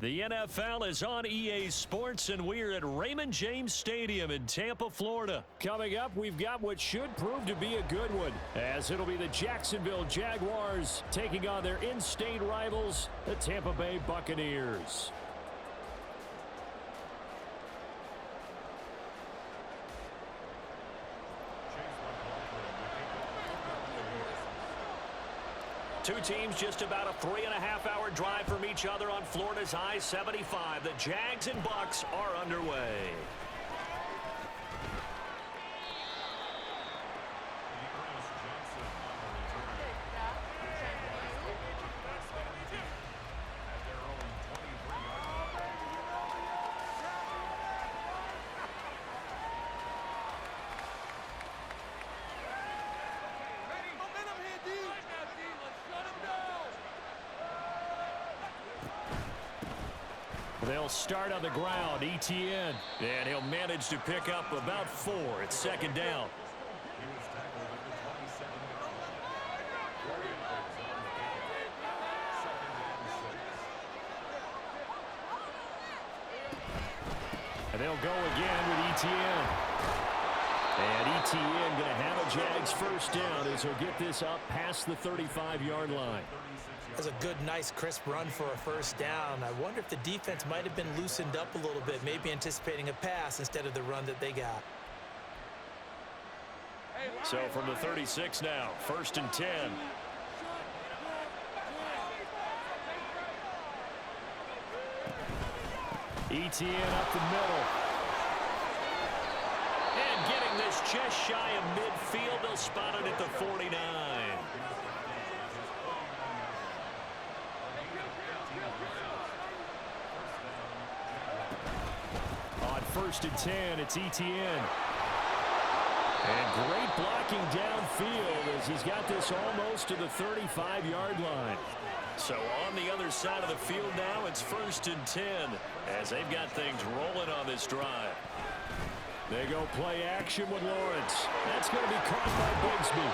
The NFL is on EA Sports, and we're at Raymond James Stadium in Tampa, Florida. Coming up, we've got what should prove to be a good one, as it'll be the Jacksonville Jaguars taking on their in-state rivals, the Tampa Bay Buccaneers. Two teams just about a 3.5-hour drive from each other on Florida's I-75. The Jags and Bucs are underway. They'll start on the ground, ETN, and he'll manage to pick up about 4. It's second down. And they'll go again with ETN. And ETN going to have a Jags first down as he'll get this up past the 35-yard line. That's a good, nice, crisp run for a first down. I wonder if the defense might have been loosened up a little bit, maybe anticipating a pass instead of the run that they got. So from the 36 now, 1st and 10. ETN up the middle. And getting this just shy of midfield, they'll spot it at the 49. On 1st and 10, it's ETN. And great blocking downfield as he's got this almost to the 35-yard line. So on the other side of the field now, it's 1st and 10 as they've got things rolling on this drive. They go play action with Lawrence. That's going to be caught by Bigsby.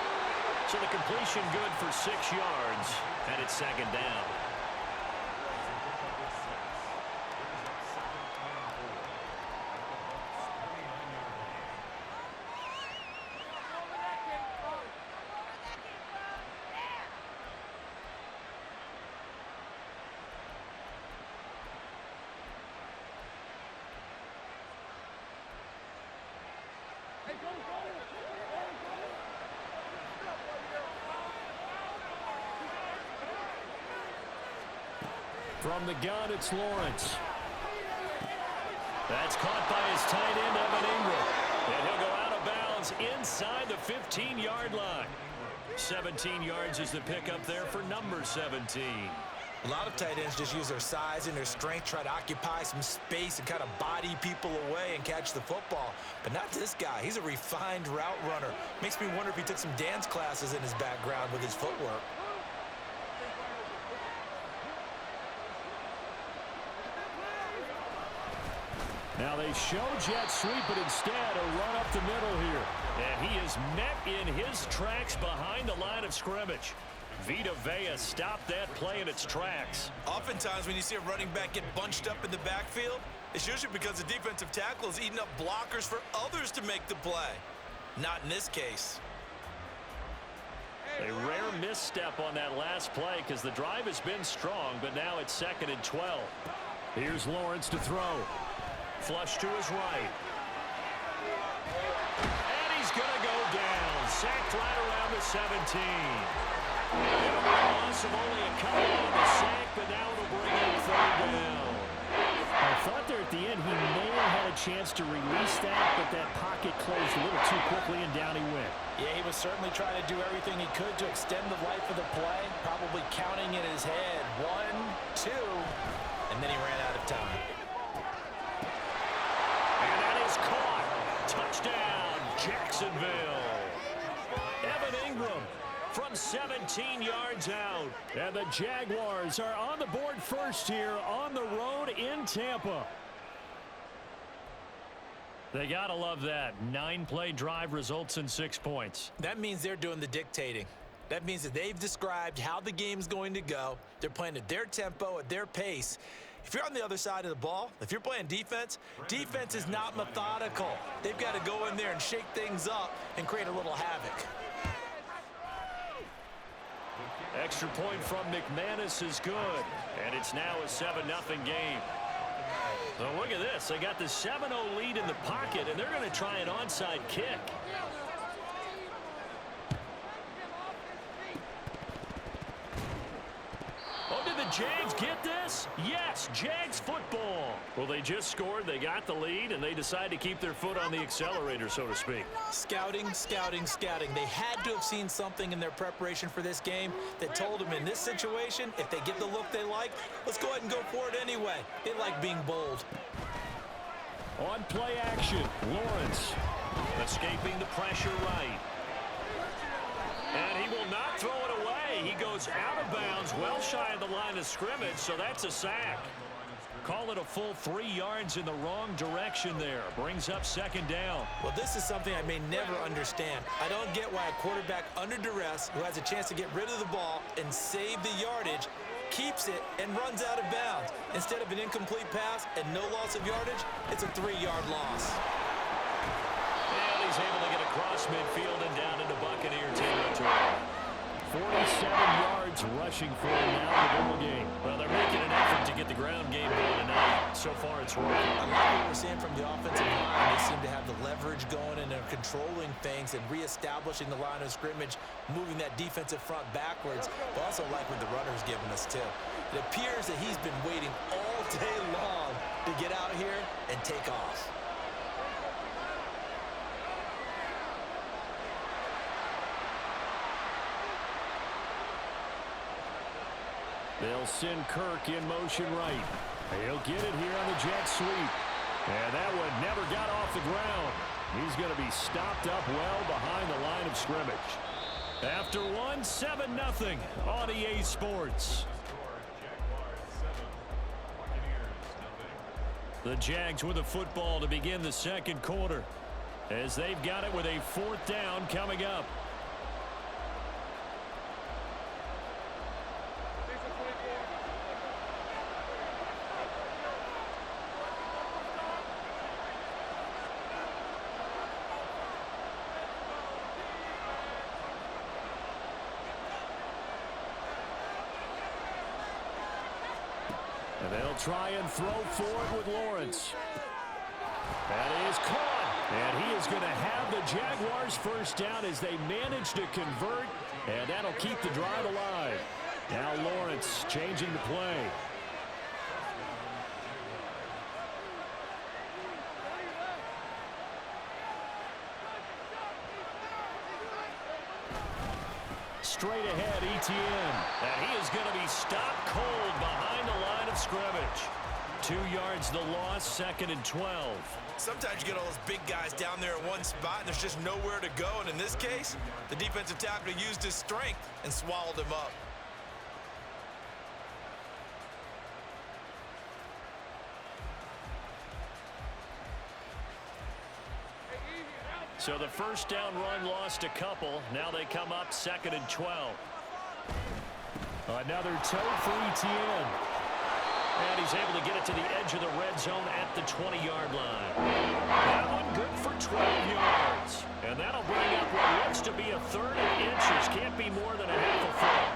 So the completion good for 6 yards, and it's second down. From the gun, it's Lawrence. That's caught by his tight end, Evan Ingram. And he'll go out of bounds inside the 15-yard line. 17 yards is the pickup there for number 17. A lot of tight ends just use their size and their strength, try to occupy some space and kind of body people away and catch the football. But not this guy. He's a refined route runner. Makes me wonder if he took some dance classes in his background with his footwork. Now they show jet sweep, but instead a run up the middle here. And he is met in his tracks behind the line of scrimmage. Vita Vea stopped that play in its tracks. Oftentimes when you see a running back get bunched up in the backfield, it's usually because the defensive tackle is eating up blockers for others to make the play. Not in this case. A rare misstep on that last play because the drive has been strong, but now it's 2nd and 12. Here's Lawrence to throw. Flush to his right. And he's going to go down. Sacked right around the 17. It'll be a loss of only a couple on the sack, but now it'll bring in 3rd down. I thought there at the end he may have had a chance to release that, but that pocket closed a little too quickly, and down he went. Yeah, he was certainly trying to do everything he could to extend the life of the play, probably counting in his head. 1, 2, and then he ran out of time. And that is caught. Touchdown, Jacksonville. Evan Ingram from 17 yards out. And the Jaguars are on the board first here on the road in Tampa. They got to love that. 9-play drive results in 6 points. That means they're doing the dictating. That means that they've described how the game's going to go. They're playing at their tempo, at their pace. If you're on the other side of the ball, if you're playing defense, defense is not methodical. They've got to go in there and shake things up and create a little havoc. Extra point from McManus is good, and it's now a 7-0 game. So look at this. They got the 7-0 lead in the pocket, and they're going to try an onside kick. Oh, did the Jags get this? Yes, Jags football. Well, they just scored, they got the lead, and they decide to keep their foot on the accelerator, so to speak. Scouting, scouting, scouting. They had to have seen something in their preparation for this game that told them in this situation, if they get the look they like, let's go ahead and go for it anyway. They like being bold. On play action, Lawrence escaping the pressure right. And he will not throw it away. He goes out of bounds, well shy of the line of scrimmage, so that's a sack. Call it a full 3 yards in the wrong direction there. Brings up 2nd down. Well, this is something I may never understand. I don't get why a quarterback under duress who has a chance to get rid of the ball and save the yardage keeps it and runs out of bounds. Instead of an incomplete pass and no loss of yardage, it's a 3-yard loss. And he's able to get across midfield and down into Buccaneer territory. 47 yards rushing for him now in the ball game. Well, they're making an effort to get the ground game going tonight. So far, it's working. I like what we're seeing from the offensive line. They seem to have the leverage going, and they're controlling things and reestablishing the line of scrimmage, moving that defensive front backwards. But also like what the runner's giving us, too. It appears that he's been waiting all day long to get out here and take off. They'll send Kirk in motion right. He'll get it here on the jet sweep. And that one never got off the ground. He's going to be stopped up well behind the line of scrimmage. After one, 7-0 on EA Sports. The Jags with the football to begin the 2nd quarter, as they've got it with a 4th down coming up. And they'll try and throw forward with Lawrence. That is caught. And he is going to have the Jaguars 1st down as they manage to convert. And that'll keep the drive alive. Now Lawrence changing the play. Straight ahead, ETN. And he is going to be stopped cold behind the line of scrimmage. 2 yards the loss, 2nd and 12. Sometimes you get all those big guys down there in one spot, and there's just nowhere to go. And in this case, the defensive tackle used his strength and swallowed him up. So the 1st down run lost a couple. Now they come up 2nd and 12. Another toe for ETN. And he's able to get it to the edge of the red zone at the 20-yard line. That one good for 12 yards. And that'll bring up what looks to be a 3rd and inches. Can't be more than a half a foot.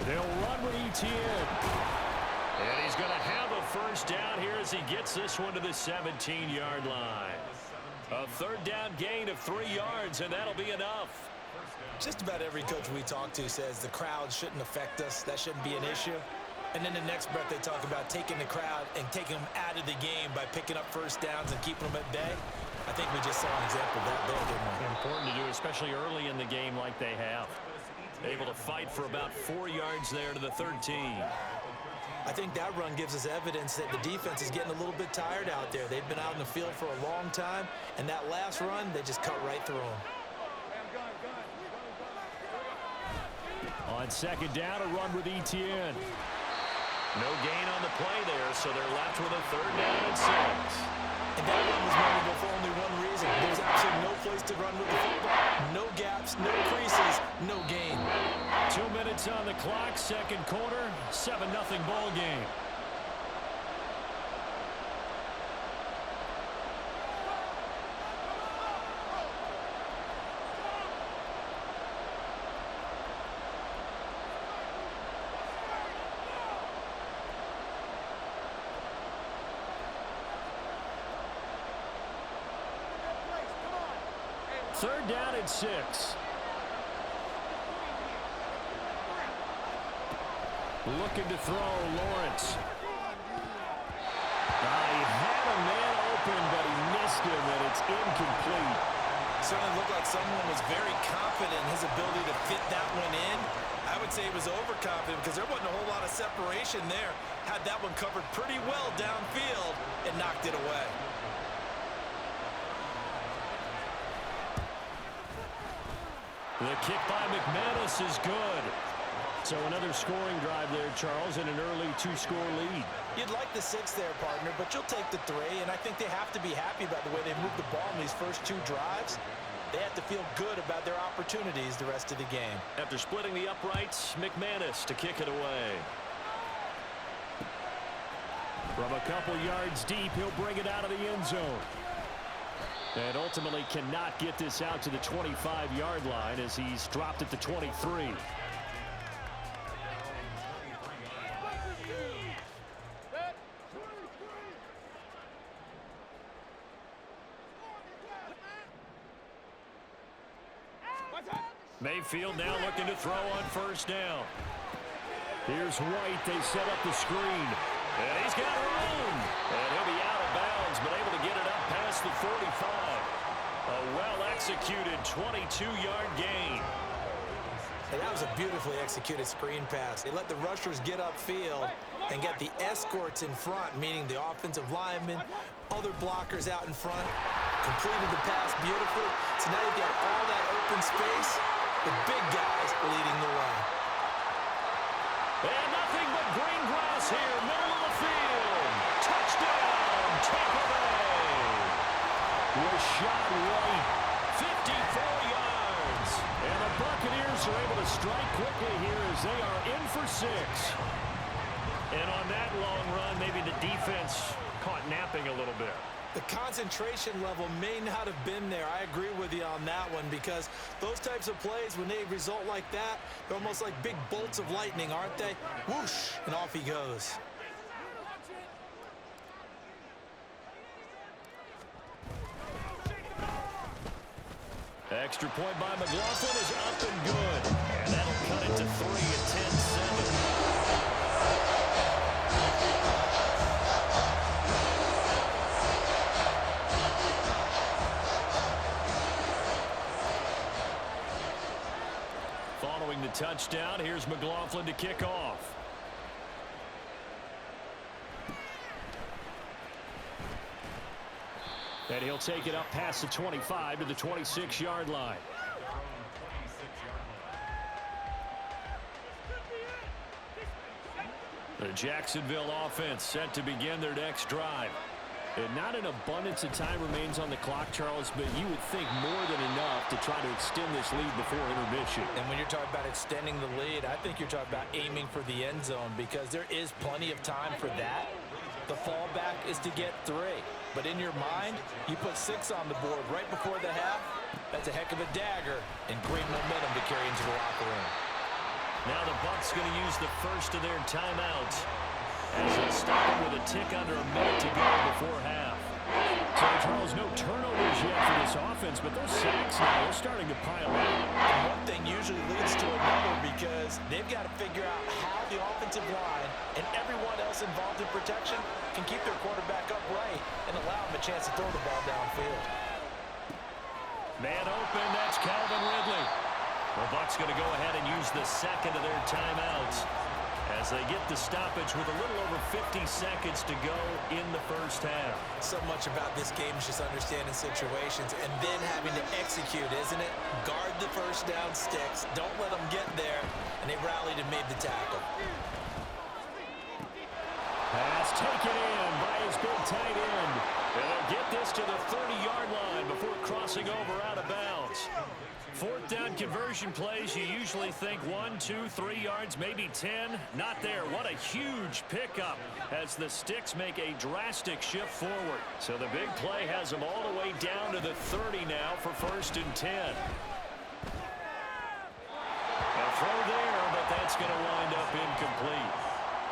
They'll run with ETN. And he's going to have a 1st down here as he gets this one to the 17-yard line. A 3rd down gain of 3 yards, and that'll be enough. Just about every coach we talk to says the crowd shouldn't affect us. That shouldn't be an issue. And then the next breath they talk about taking the crowd and taking them out of the game by picking up 1st downs and keeping them at bay. I think we just saw an example of that there, didn't we? Important to do, especially early in the game like they have. Able to fight for about 4 yards there to the 13. I think that run gives us evidence that the defense is getting a little bit tired out there. They've been out in the field for a long time, and that last run, they just cut right through them. On 2nd down, a run with ETN. No gain on the play there, so they're left with a 3rd down and 6. And that run was memorable for only one reason. There's absolutely no place to run with the football. No gaps, no creases, no gain. 2 minutes on the clock, 2nd quarter, 7-0 ball game. Third down and 6. Looking to throw, Lawrence. He had a man open, but he missed him, and it's incomplete. Certainly looked like someone was very confident in his ability to fit that one in. I would say he was overconfident because there wasn't a whole lot of separation there. Had that one covered pretty well downfield and knocked it away. The kick by McManus is good. So another scoring drive there, Charles, and an early 2-score lead. You'd like the 6 there, partner, but you'll take the 3, and I think they have to be happy about the way they moved the ball in these first 2 drives. They have to feel good about their opportunities the rest of the game. After splitting the uprights, McManus to kick it away. From a couple yards deep, he'll bring it out of the end zone. And ultimately cannot get this out to the 25-yard line as he's dropped at the 23. Mayfield now looking to throw on 1st down. Here's White. They set up the screen. And he's got room. And he'll be out of bounds, but able to get it up past the 45. A well-executed 22-yard gain. And that was a beautifully executed screen pass. They let the rushers get upfield and get the escorts in front, meaning the offensive linemen, other blockers out in front. Completed the pass beautifully. So now you've got all that open space, the big guys leading the way. And nothing but green grass here, middle of the field. Touchdown, Tampa Bay. Rashad White, 54 yards. And the Buccaneers are able to strike quickly here as they are in for 6. And on that long run, maybe the defense caught napping a little bit. The concentration level may not have been there. I agree with you on that one because those types of plays, when they result like that, they're almost like big bolts of lightning, aren't they? Whoosh, and off he goes. Extra point by McLaughlin is up and good. And that'll cut it to 3 at 10-7. Following the touchdown, here's McLaughlin to kick off. And he'll take it up past the 25 to the 26-yard line. The Jacksonville offense set to begin their next drive. And not an abundance of time remains on the clock, Charles, but you would think more than enough to try to extend this lead before intermission. And when you're talking about extending the lead, I think you're talking about aiming for the end zone because there is plenty of time for that. The fallback is to get 3. But in your mind, you put 6 on the board right before the half. That's a heck of a dagger and great momentum to carry into the locker room. Now the Bucs going to use the first of their timeouts as they'll stop it with a tick under a minute to go before half. So, Charles, no turnovers yet for this offense, but those sacks now are starting to pile up. And one thing usually leads to another because they've got to figure out how the offensive line and everyone else involved in protection can keep their quarterback upright and allow him a chance to throw the ball downfield. Man open, that's Calvin Ridley. The Bucs going to go ahead and use the second of their timeouts as they get the stoppage with a little over 50 seconds to go in the first half. So much about this game is just understanding situations and then having to execute, isn't it? Guard the first down sticks. Don't let them get there. And they rallied and made the tackle. Pass taken in by his big tight end. And they'll get this to the 30-yard line before crossing over out of bounds. Fourth down conversion plays, you usually think 1, 2, 3 yards, maybe 10. Not there. What a huge pickup as the Sticks make a drastic shift forward. So the big play has them all the way down to the 30 now for 1st and 10. A throw there, but that's going to wind up incomplete.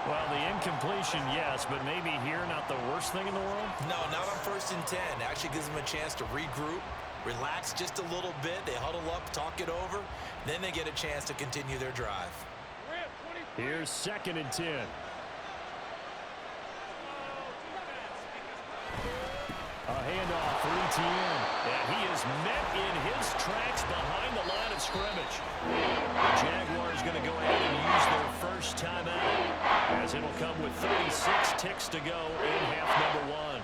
Well, the incompletion, yes, but maybe here not the worst thing in the world? No, not on 1st and 10. Actually gives them a chance to regroup, relax just a little bit. They huddle up, talk it over. Then they get a chance to continue their drive. Here's 2nd and 10. A handoff for ETN. And he is met in his tracks behind the line of scrimmage. The Jaguars going to go ahead and use their first timeout, as it'll come with 36 ticks to go in half number 1.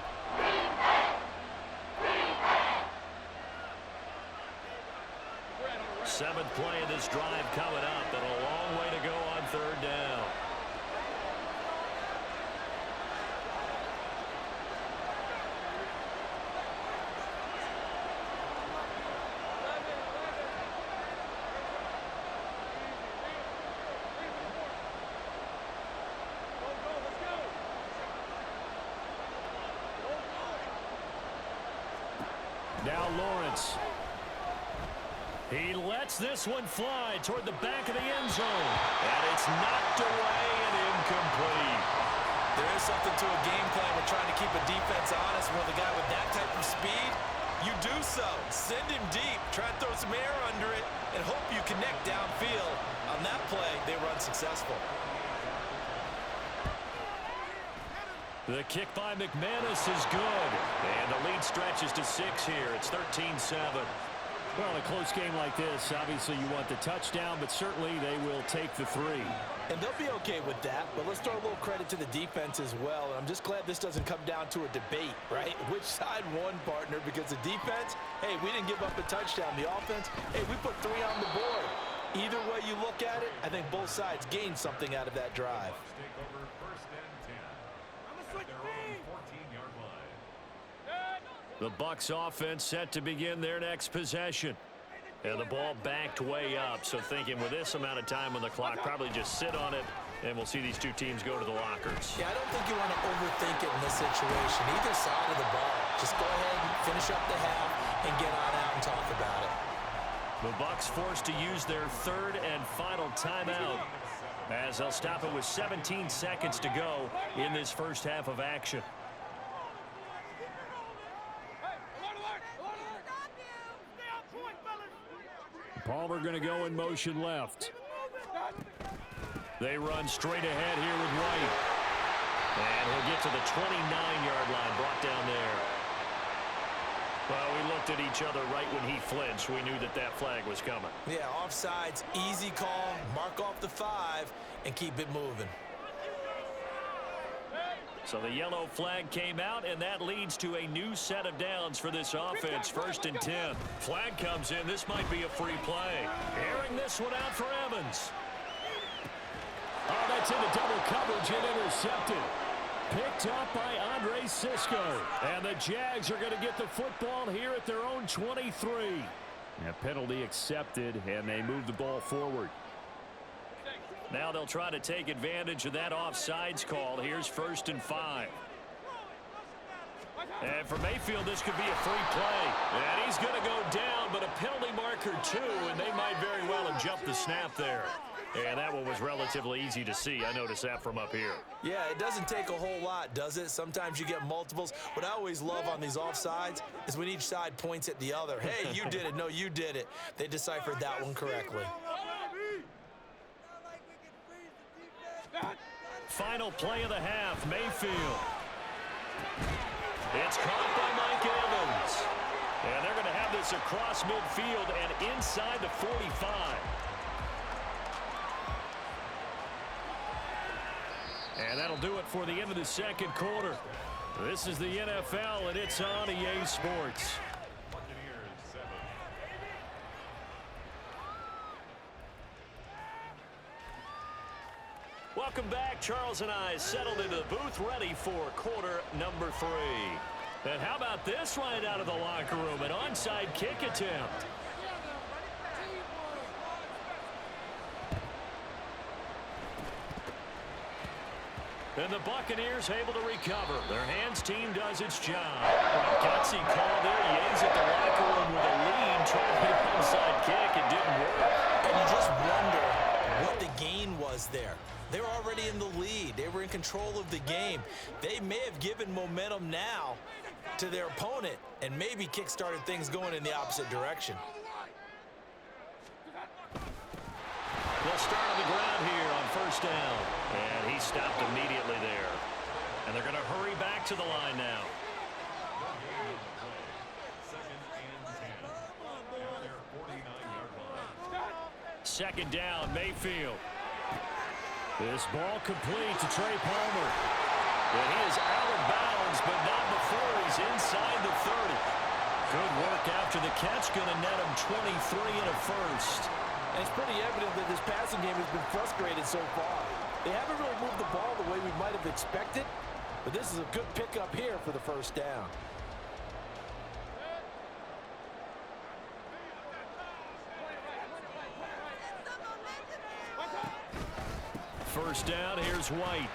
Seventh play of this drive coming up, and a long way to go on 3rd down. Now Lawrence. He lets this one fly toward the back of the end zone. And it's knocked away and incomplete. There is something to a game plan with trying to keep a defense honest. With a guy with that type of speed, you do so. Send him deep, try to throw some air under it, and hope you connect downfield. On that play, they run successful. The kick by McManus is good. And the lead stretches to 6 here. It's 13-7. Well, a close game like this, obviously you want the touchdown, but certainly they will take the 3. And they'll be okay with that, but let's throw a little credit to the defense as well. And I'm just glad this doesn't come down to a debate, right? Which side won, partner? Because the defense, hey, we didn't give up a touchdown. The offense, hey, we put 3 on the board. Either way you look at it, I think both sides gained something out of that drive. The Bucs offense set to begin their next possession. And the ball backed way up. So thinking with this amount of time on the clock, probably just sit on it, and we'll see these two teams go to the lockers. Yeah, I don't think you want to overthink it in this situation. Either side of the ball. Just go ahead and finish up the half and get on out and talk about it. The Bucs forced to use their 3rd and final timeout, as they'll stop it with 17 seconds to go in this first half of action. Palmer going to go in motion left. They run straight ahead here with White. And he'll get to the 29-yard line, brought down there. Well, we looked at each other right when he flinched. We knew that that flag was coming. Yeah, offsides, easy call, mark off the 5, and keep it moving. So the yellow flag came out, and that leads to a new set of downs for this offense. 1st and 10. Flag comes in. This might be a free play. Airing this one out for Evans. Oh, that's into double coverage and intercepted. Picked up by Andre Sisco. And the Jags are going to get the football here at their own 23. A penalty accepted, and they move the ball forward. Now they'll try to take advantage of that offsides call. Here's 1st and 5. And for Mayfield, this could be a free play. And he's going to go down, but a penalty marker too, and they might very well have jumped the snap there. And that one was relatively easy to see. I noticed that from up here. Yeah, it doesn't take a whole lot, does it? Sometimes you get multiples. What I always love on these offsides is when each side points at the other. Hey, you did it. No, you did it. They deciphered that one correctly. Final play of the half, Mayfield. It's caught by Mike Evans. And they're going to have this across midfield and inside the 45. And that'll do it for the end of the second quarter. This is the NFL, and it's on EA Sports. Welcome back. Charles and I settled into the booth ready for quarter number 3. And how about this right out of the locker room? An onside kick attempt. And the Buccaneers able to recover. Their hands team does its job. A gutsy call there. Yates at the locker room with a lead. Trying to hit an onside kick. It didn't work. And you just wonder what the gain was there. They're already in the lead. They were in control of the game. They may have given momentum now to their opponent and maybe kick-started things going in the opposite direction. They'll start on the ground here on first down. And he stopped immediately there. And they're going to hurry back to the line now. Second down, Mayfield. This ball complete to Trey Palmer. And he is out of bounds, but not before he's inside the 30. Good work after the catch. Going to net him 23 and a first. And it's pretty evident that this passing game has been frustrated so far. They haven't really moved the ball the way we might have expected, but this is a good pickup here for the first down. First down, here's White.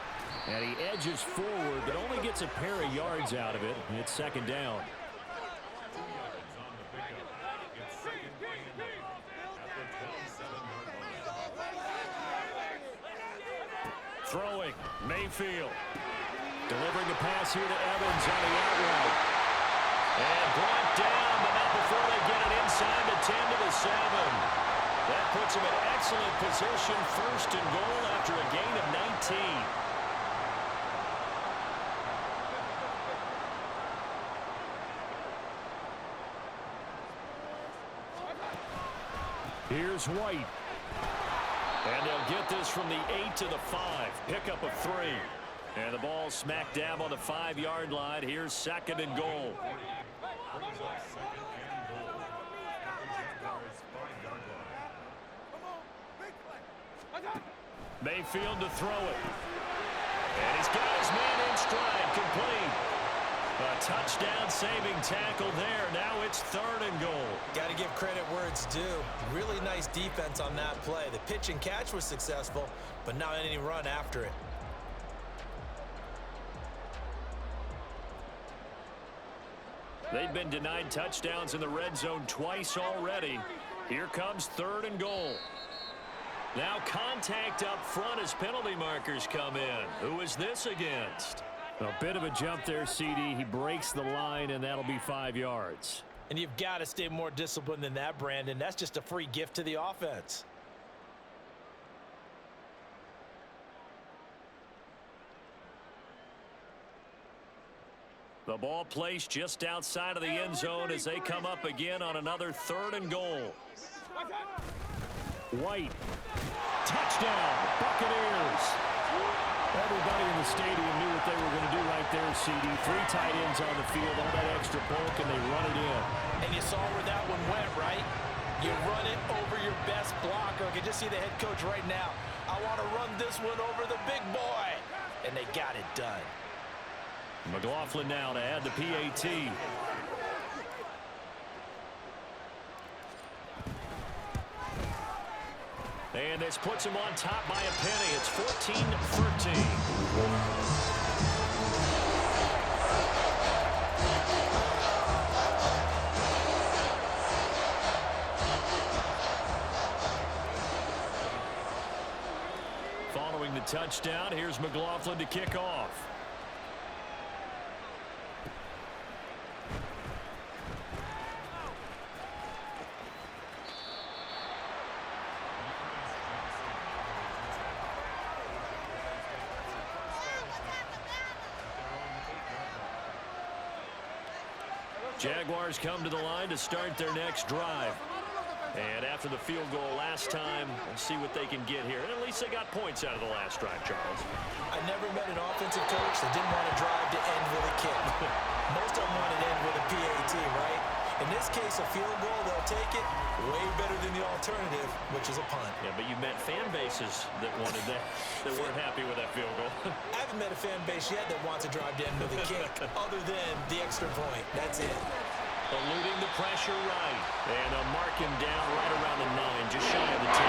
And he edges forward, but only gets a pair of yards out of it. It's second down. Throwing, Mayfield. Delivering the pass here to Evans on the out route. And brought down, but not before they get it inside the 10 to the 7. That puts him in excellent position, first and goal after a gain of 19. Here's White. And they'll get this from the 8 to the 5. Pickup of 3. And the ball smack dab on the 5-yard line. Here's second and goal. Mayfield to throw it. And he's got his man in stride, complete. A touchdown saving tackle there. Now it's third and goal. Got to give credit where it's due. Really nice defense on that play. The pitch and catch was successful, but not any run after it. They've been denied touchdowns in the red zone twice already. Here comes third and goal. Now contact up front as penalty markers come in. Who is this against? A bit of a jump there, CD. He breaks the line, and that'll be 5 yards. And you've got to stay more disciplined than that, Brandon. That's just a free gift to the offense. The ball placed just outside of the end zone as they come up again on another third and goal. White. Touchdown, Buccaneers. Everybody in the stadium knew what they were going to do right there, CD. 3 tight ends on the field, all that extra bulk, and they run it in. And you saw where that one went, right? You run it over your best blocker. I can just see the head coach right now. I want to run this one over the big boy. And they got it done. McLaughlin now to add the PAT. And this puts him on top by a penny. It's 14-13. Following the touchdown, here's McLaughlin to kick off. Jaguars come to the line to start their next drive. And after the field goal last time, we'll see what they can get here. And at least they got points out of the last drive, Charles. I never met an offensive coach that didn't want to drive to end with a kick. Most of them want to end with a PAT, right? In this case, a field goal, they'll take it way better than the alternative, which is a punt. Yeah, but you met fan bases that wanted that, that weren't happy with that field goal. I haven't met a fan base yet that wants to drive down to the kick, other than the extra point. That's it. Eluding the pressure right. And they'll mark him down right around the 9, just shy of the 10.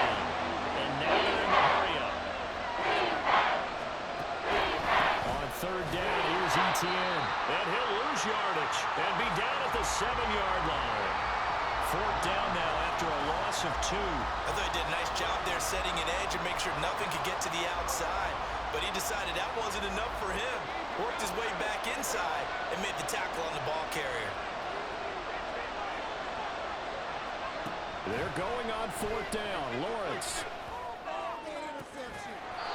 And now they're in the hurry-up. On third down, here's Etienne. And he'll lose yardage and be down at the 7-yard line. Fourth down now after a loss of 2. I thought he did a nice job there setting an edge and make sure nothing could get to the outside. But he decided that wasn't enough for him. Worked his way back inside and made the tackle on the ball carrier. They're going on fourth down. Lawrence.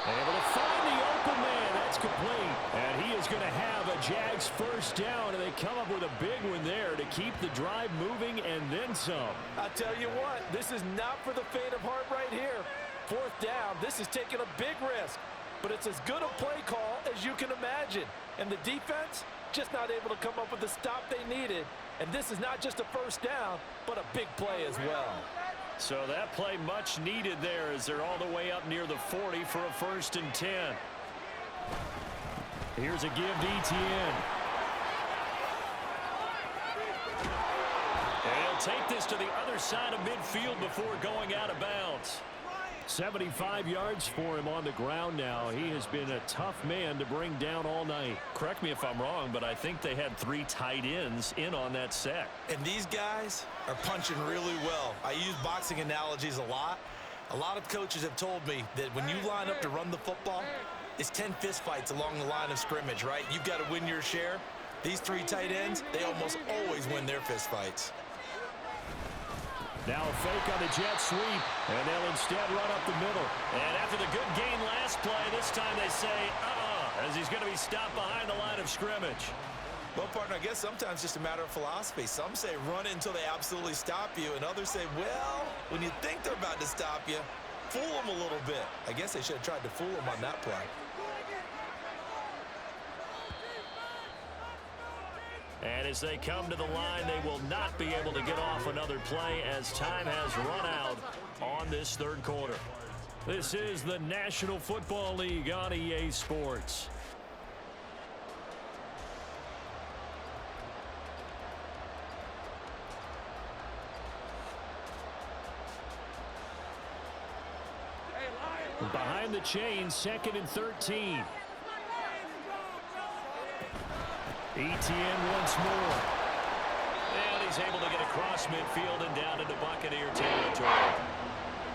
Able to find the open man. That's complete. And he is going to have a Jags first down, and they come up with a big one there to keep the drive moving and then some. I tell you what, this is not for the faint of heart right here. Fourth down, this is taking a big risk. But it's as good a play call as you can imagine. And the defense just not able to come up with the stop they needed. And this is not just a first down, but a big play as well. So that play much needed there as they're all the way up near the 40 for a 1st and 10. Here's a give to Etienne. And he'll take this to the other side of midfield before going out of bounds. 75 yards for him on the ground now. He has been a tough man to bring down all night. Correct me if I'm wrong, but I think they had 3 tight ends in on that set. And these guys are punching really well. I use boxing analogies a lot. A lot of coaches have told me that when you line up to run the football, it's 10 fistfights along the line of scrimmage, right? You've got to win your share. These 3 tight ends, they almost always win their fistfights. Now a fake on the jet sweep, and they'll instead run up the middle. And after the good gain last play, this time they say, as he's going to be stopped behind the line of scrimmage. Well, partner, I guess sometimes it's just a matter of philosophy. Some say run it until they absolutely stop you, and others say, well, when you think they're about to stop you, fool them a little bit. I guess they should have tried to fool them on that play. And as they come to the line, they will not be able to get off another play as time has run out on this third quarter. This is the National Football League on EA Sports. Behind the chains, 2nd and 13. Etienne once more. And he's able to get across midfield and down into Buccaneer territory.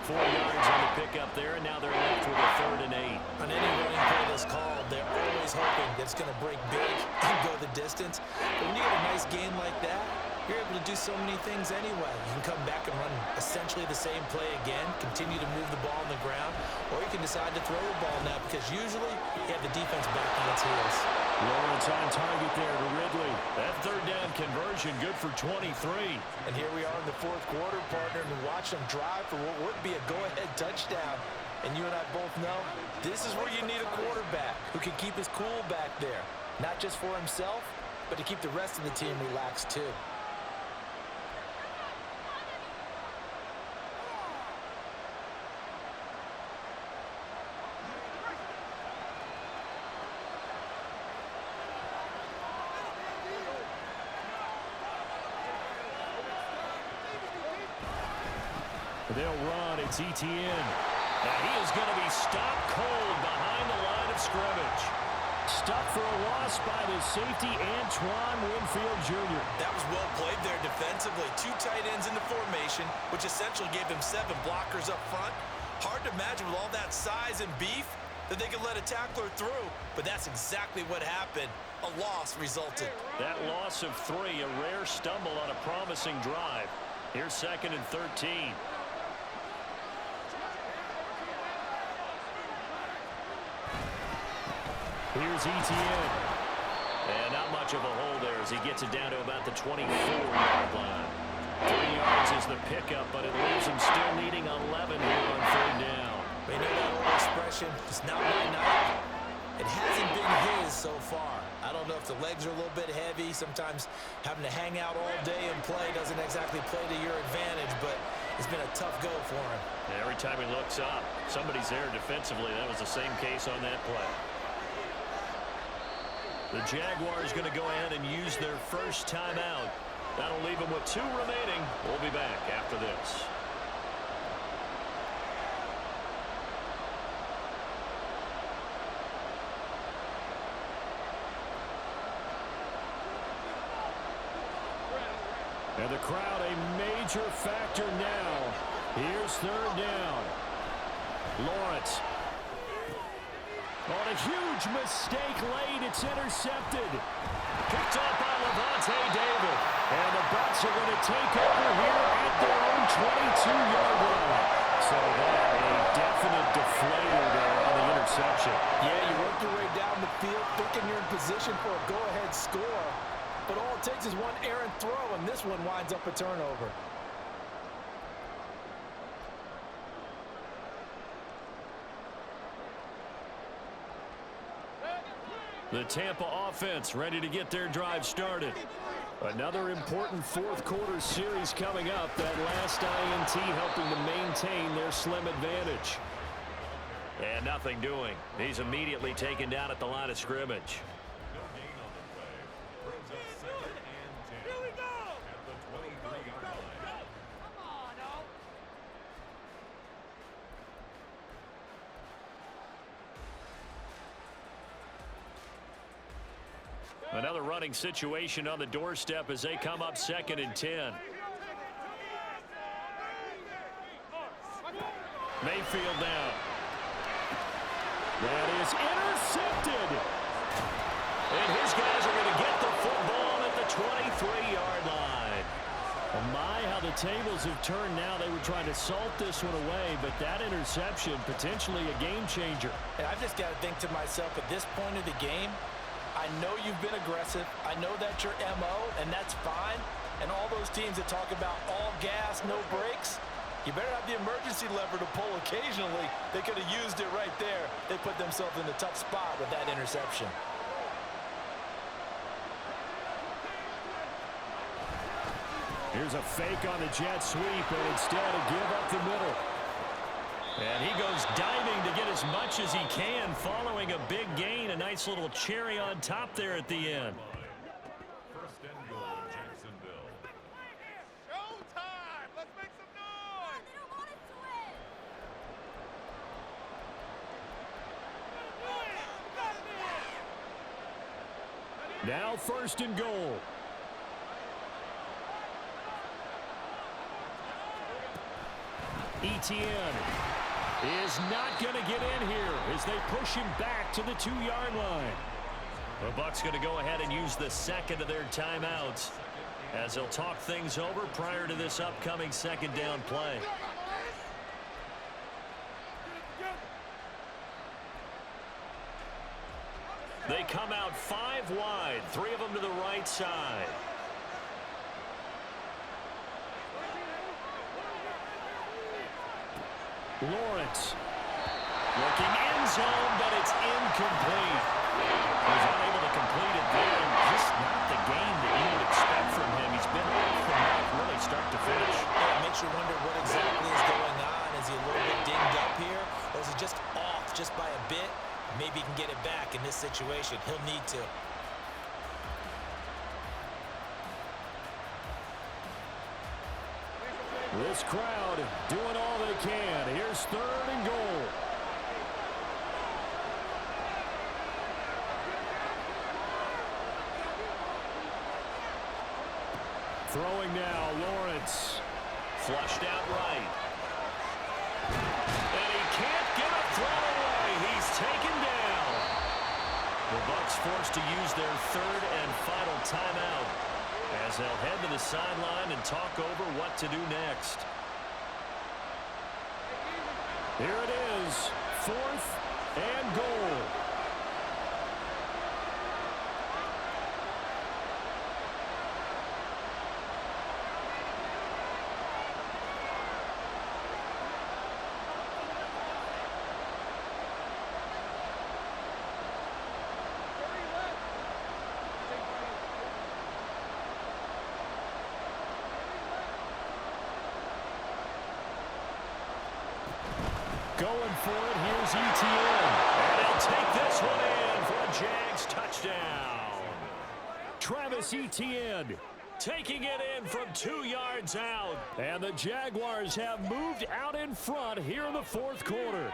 4 yards on the pickup there, and now they're left with a 3rd and 8. On any running play that's called, they're always hoping that it's going to break big and go the distance. But when you get a nice game like that, you're able to do so many things anyway. You can come back and run essentially the same play again, continue to move the ball on the ground, or you can decide to throw the ball now because usually you have the defense back on its heels. Lawrence on target there to Ridley. That 3rd down conversion good for 23. And here we are in the 4th quarter, partner, and watch them drive for what would be a go-ahead touchdown. And you and I both know this is where you need a quarterback who can keep his cool back there, not just for himself, but to keep the rest of the team relaxed too. They'll run. It's Etienne. And he is going to be stopped cold behind the line of scrimmage. Stopped for a loss by the safety, Antoine Winfield Jr. That was well played there defensively. 2 tight ends in the formation, which essentially gave them 7 blockers up front. Hard to imagine with all that size and beef that they could let a tackler through, but that's exactly what happened. A loss resulted. That loss of 3, a rare stumble on a promising drive. Here's 2nd and 13. Here's Etienne. And not much of a hole there as he gets it down to about the 24-yard line. 3 yards is the pickup, but it leaves him still needing 11 here on 3rd down. We know that old expression, it's not my night. And hasn't been his so far. I don't know if the legs are a little bit heavy. Sometimes having to hang out all day and play doesn't exactly play to your advantage, but it's been a tough go for him. Yeah, every time he looks up, somebody's there defensively. That was the same case on that play. The Jaguars going to go ahead and use their first timeout. That'll leave them with 2 remaining. We'll be back after this. And the crowd a major factor now. Here's 3rd down. Lawrence. On a huge mistake late. It's intercepted. Picked up by Levante David. And the Bucs are going to take over here at their own 22-yard line. So that a definite deflator there on the interception. Yeah, you work your way down the field thinking you're in position for a go-ahead score. But all it takes is one errant throw, and this one winds up a turnover. The Tampa offense ready to get their drive started. Another important 4th quarter series coming up. That last INT helping to maintain their slim advantage. And nothing doing. He's immediately taken down at the line of scrimmage. Another running situation on the doorstep as they come up 2nd and 10. Mayfield now. That is intercepted. And his guys are going to get the football at the 23-yard line. Oh my, how the tables have turned now. They were trying to salt this one away, but that interception, potentially a game changer. And I've just got to think to myself, at this point of the game, I know you've been aggressive. I know that's your MO, and that's fine. And all those teams that talk about all gas, no brakes, you better have the emergency lever to pull occasionally. They could have used it right there. They put themselves in a tough spot with that interception. Here's a fake on the jet sweep, and instead a give up the middle. And he goes diving to get as much as he can following a big gain. A nice little cherry on top there at the end. First and goal, Jacksonville. Showtime! Let's make some noise! They don't want us to win! Now 1st and goal. Etienne is not going to get in here as they push him back to the 2-yard line. The Bucs going to go ahead and use the 2nd of their timeouts as they'll talk things over prior to this upcoming 2nd down play. They come out 5 wide, 3 of them to the right side. Lawrence. Looking end zone, but it's incomplete. He's unable to complete it there. Just not the game that you would expect from him. He's been off the mark really start to finish. Yeah, it makes you wonder what exactly is going on. Is he a little bit dinged up here? Or is he just off just by a bit? Maybe he can get it back in this situation. He'll need to. This crowd doing all they can. Here's 3rd and goal. Throwing now, Lawrence. Flushed out right. And he can't get a throw away. He's taken down. The Bucs forced to use their 3rd and final timeout as they'll head to the sideline and talk over what to do next. Here it is, 4th and goal. Going for it, here's ETN. And he'll take this one in for a Jags touchdown. Travis Etienne taking it in from 2 yards out. And the Jaguars have moved out in front here in the fourth quarter.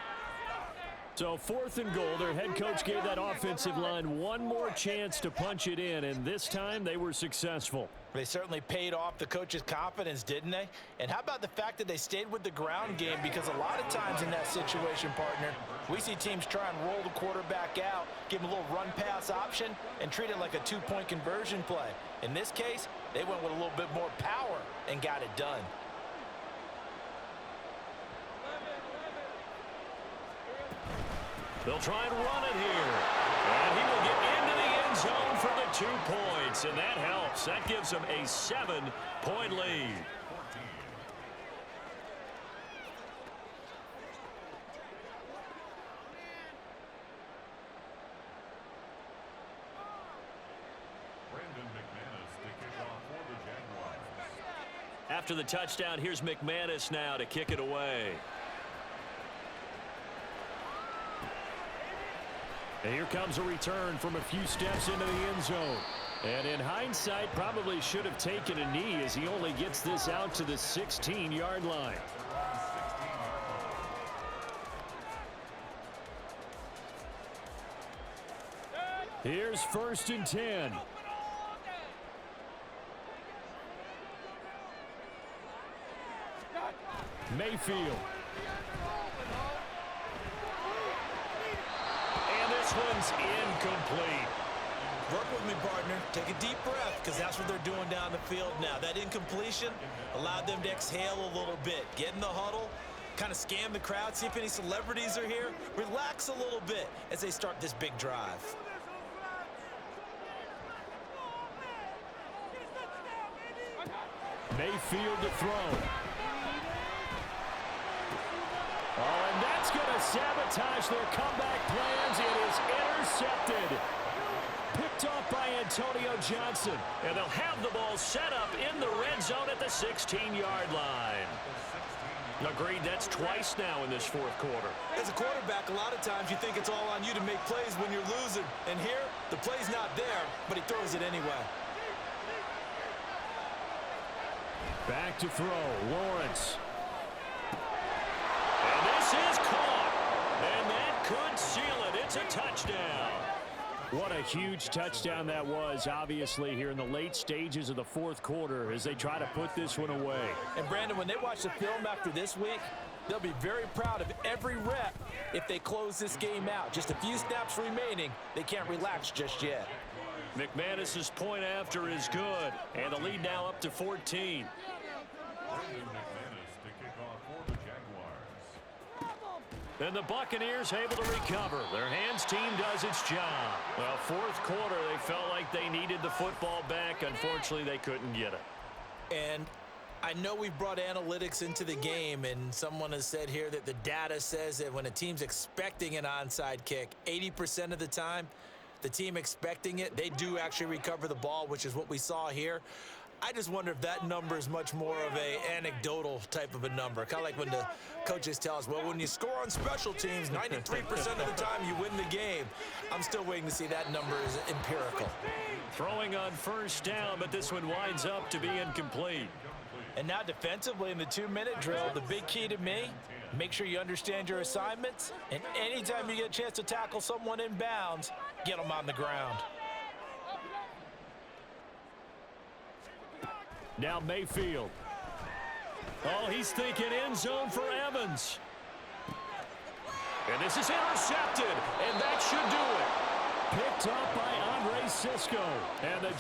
So 4th and goal, their head coach gave that offensive line one more chance to punch it in, and this time they were successful. They certainly paid off the coach's confidence, didn't they? And how about the fact that they stayed with the ground game? Because a lot of times in that situation, partner, we see teams try and roll the quarterback out, give him a little run-pass option, and treat it like a 2-point conversion play. In this case, they went with a little bit more power and got it done. They'll try and run it here. And he will get into the end zone for the 2 points, and that helps. That gives them a 7-point lead. After the touchdown, here's McManus now to kick it away. And here comes a return from a few steps into the end zone. And in hindsight, probably should have taken a knee as he only gets this out to the 16-yard line. Here's 1st and 10. Mayfield. This one's incomplete. Work with me, partner. Take a deep breath, because that's what they're doing down the field now. That incompletion allowed them to exhale a little bit. Get in the huddle, kind of scan the crowd, see if any celebrities are here. Relax a little bit as they start this big drive. Mayfield to throw. Oh, and that's going to sabotage their comeback plans. It is intercepted. Picked off by Antonio Johnson. And they'll have the ball set up in the red zone at the 16-yard line. Agreed, that's twice now in this fourth quarter. As a quarterback, a lot of times you think it's all on you to make plays when you're losing. And here, the play's not there, but he throws it anyway. Back to throw, Lawrence. And this is caught. And that could seal it. It's a touchdown. What a huge touchdown that was, obviously, here in the late stages of the fourth quarter as they try to put this one away. And, Brandon, when they watch the film after this week, they'll be very proud of every rep if they close this game out. Just a few snaps remaining. They can't relax just yet. McManus's point after is good. And the lead now up to 14. And the Buccaneers able to recover. Their hands team does its job. Well, fourth quarter, they felt like they needed the football back. Unfortunately, they couldn't get it. And I know we've brought analytics into the game, and someone has said here that the data says that when a team's expecting an onside kick, 80% of the time, the team expecting it, they do actually recover the ball, which is what we saw here. I just wonder if that number is much more of a anecdotal type of a number. Kind of like when the coaches tell us, well, when you score on special teams, 93% of the time you win the game. I'm still waiting to see that number is empirical. Throwing on first down, but this one winds up to be incomplete. And now defensively in the 2-minute drill, the big key to me, make sure you understand your assignments. And anytime you get a chance to tackle someone in bounds, get them on the ground. Now Mayfield. Oh, he's thinking end zone for Evans. And this is intercepted, and that should do it. Picked up by Andre Sisco. And the